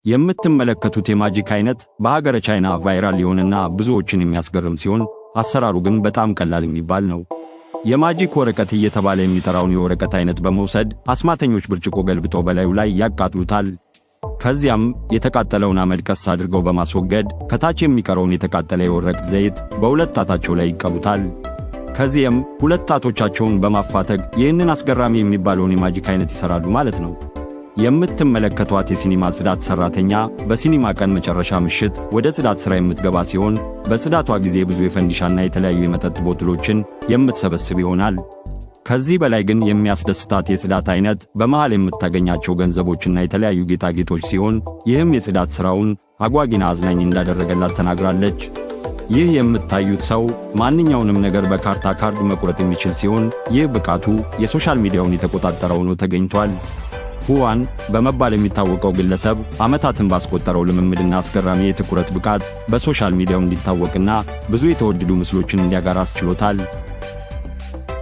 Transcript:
የምትመለከቱት የማጂክ አይነት በሀገረ ቻይና ቫይራል የሆነና ብዙዎችን የሚያስገርም ሲሆን አሰራሩ ግን በጣም ቀላል የሚባል ነው። የማጂክ ወረቀት እየተባለ የሚጠራውን የወረቀት አይነት በመውሰድ አስማተኞች ብርጭቆ ገልብጠው በላዩ ላይ ያቃጥሉታል። ከዚያም የተቃጠለውን አመድ ቀስ አድርገው በማስወገድ ከታች የሚቀረውን የተቃጠለ የወረቀት ዘይት በሁለት ጣታቸው ላይ ይቀቡታል። ከዚያም ሁለት ጣቶቻቸውን በማፋተግ ይህንን አስገራሚ የሚባለውን የማጂክ አይነት ይሰራሉ ማለት ነው። የምትመለከቷት የሲኒማ ጽዳት ሰራተኛ በሲኒማ ቀን መጨረሻ ምሽት ወደ ጽዳት ሥራ የምትገባ ሲሆን በጽዳቷ ጊዜ ብዙ የፈንዲሻና የተለያዩ የመጠጥ ቦትሎችን የምትሰበስብ ይሆናል። ከዚህ በላይ ግን የሚያስደስታት የጽዳት አይነት በመሃል የምታገኛቸው ገንዘቦችና የተለያዩ ጌጣጌጦች ሲሆን ይህም የጽዳት ሥራውን አጓጊና አዝናኝ እንዳደረገላት ተናግራለች። ይህ የምታዩት ሰው ማንኛውንም ነገር በካርታ ካርድ መቁረጥ የሚችል ሲሆን ይህ ብቃቱ የሶሻል ሚዲያውን የተቆጣጠረው ሆኖ ተገኝቷል። ሁዋን በመባል የሚታወቀው ግለሰብ ዓመታትን ባስቆጠረው ልምምድና አስገራሚ የትኩረት ብቃት በሶሻል ሚዲያው እንዲታወቅና ብዙ የተወደዱ ምስሎችን እንዲያጋራ አስችሎታል።